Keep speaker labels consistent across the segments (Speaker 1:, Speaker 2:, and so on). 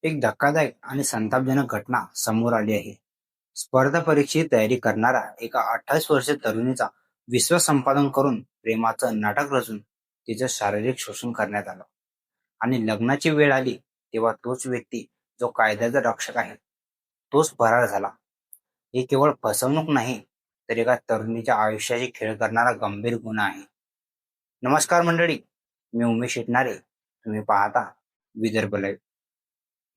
Speaker 1: एक धक्कादायक आणि संतापजनक घटना समोर आली आहे. स्पर्धा परीक्षेची तयारी करणाऱ्या एका 28 वर्षीय तरुणीचा विश्वास संपादन करून प्रेमाचं नाटक रचून तिचं शारीरिक शोषण करण्यात आलं आणि लग्नाची वेळ आली तेव्हा तोच व्यक्ती जो कायद्याचा रक्षक आहे तोच फरार झाला. ही केवळ फसवणूक नाही तर एका तरुणीच्या आयुष्याशी खेळ करणारा गंभीर गुन्हा आहे. नमस्कार मंडळी, मी उमेश इटनारे. तुम्ही पाहता विदर्भ लाईव्ह.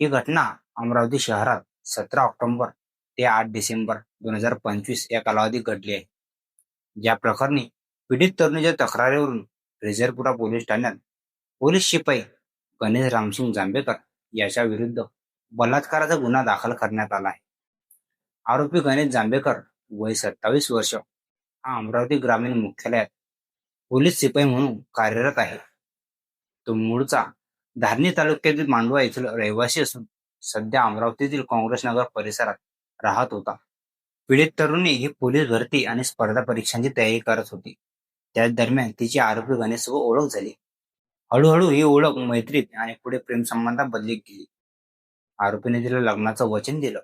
Speaker 1: ही घटना अमरावती शहरात 17 ऑक्टोबर ते 8 डिसेंबर 2025 या कालावधीत घडली आहे. या प्रकरणी पीडित तरुणीच्या तक्रारीवरून रिझर्वपुरा पोलीस ठाण्यात पोलीस शिपाई गणेश रामसिंग जांभेकर याच्या विरुद्ध बलात्काराचा गुन्हा दाखल करण्यात आला आहे. आरोपी गणेश जांभेकर वय 27 वर्ष हा अमरावती ग्रामीण मुख्यालयात पोलीस शिपाई म्हणून कार्यरत आहे. तो मूळचा धारणी तालुक्यातील मांडवा येथील रहिवासी असून सध्या अमरावतीतील काँग्रेसनगर परिसरात राहत होता. पीडित तरुणी ही पोलीस भरती आणि स्पर्धा परीक्षांची तयारी करत होती. त्याच दरम्यान तिची आरोपी गणेशसोबत ओळख झाली. हळूहळू ही ओळख मैत्रीत आणि पुढे प्रेमसंबंधात बदलत गेली. आरोपीने तिला लग्नाचं वचन दिलं.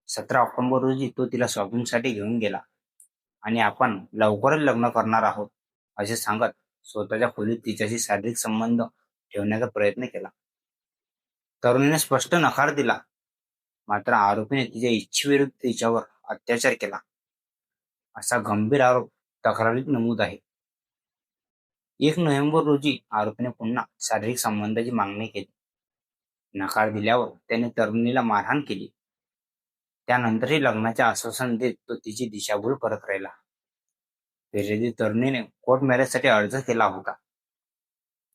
Speaker 1: 17 ऑक्टोबर रोजी तो तिला शॉपिंगसाठी घेऊन गेला आणि आपण लवकरच लग्न करणार आहोत असे सांगत स्वतःच्या खोलीत तिच्याशी शारीरिक संबंध ठेवण्याचा प्रयत्न केला. तरुणीने स्पष्ट नकार दिला, मात्र आरोपीने तिच्या इच्छेविरुद्ध तिच्यावर अत्याचार केला असा गंभीर आरोप तक्रारीत नमूद आहे. 1 नोव्हेंबर रोजी आरोपीने पुन्हा शारीरिक संबंधाची मागणी केली. नकार दिल्यावर त्याने तरुणीला मारहाण केली. त्यानंतरही लग्नाचे आश्वासन देत तो तिची दिशाभूल करत राहिला. फिर्यादी तरुणीने कोर्ट मॅरेजसाठी अर्ज केला होता.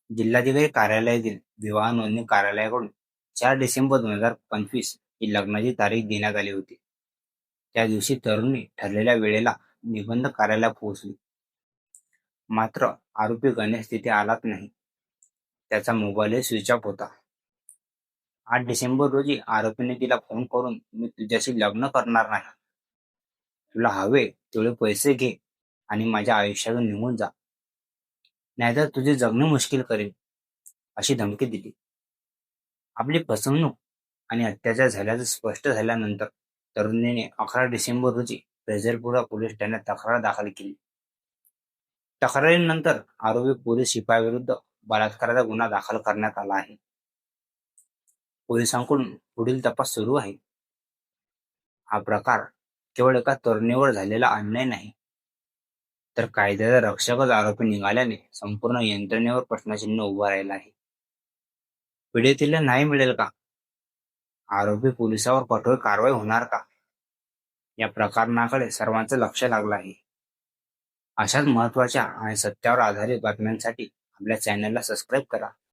Speaker 1: जिल्हाधिकारी कार्यालयातील विवाह नोंदणी कार्यालयाकडून 4 डिसेंबर 2025 ही लग्नाची तारीख देण्यात आली होती. त्या दिवशी तरुणी ठरलेल्या वेळेला निबंध कार्यालयात पोहोचली. मात्र आरोपी गणेश तिथे आलाच नाही. त्याचा मोबाईलही स्विच ऑफ होता. 8 डिसेंबर रोजी आरोपीने तिला फोन करून मी तुझ्याशी लग्न करणार नाही, तुला हवे तेवढे पैसे घे आणि माझ्या आयुष्यातून निघून जा, नाहीतर तुझे जगणे मुश्किल करेल अशी धमकी दिली. आपली फसवणूक आणि अत्याचार झाल्याचं स्पष्ट झाल्यानंतर तरुणीने 11 डिसेंबर रोजी रिझर्वपुरा पोलीस ठाण्यात तक्रार दाखल केली. तक्रारीनंतर आरोपी पोलीस शिपायाविरुद्ध बलात्काराचा गुन्हा दाखल करण्यात आला आहे. पोलिसांकडून पुढील तपास सुरू आहे. हा प्रकार केवळ एका तरुणीवर झालेला अन्याय नाही, तर कायद्याचा रक्षकच आरोपी निघाल्याने संपूर्ण यंत्रणेवर प्रश्नचिन्ह उभं राहिलं आहे. पीडितेला न्याय मिळेल का? आरोपी पोलिसावर कठोर कारवाई होणार का? या प्रकरणाकडे सर्वांचं लक्ष लागलं आहे. अशाच महत्त्वाच्या आणि सत्यावर आधारित बातम्यांसाठी आपल्या चॅनलला सबस्क्राईब करा.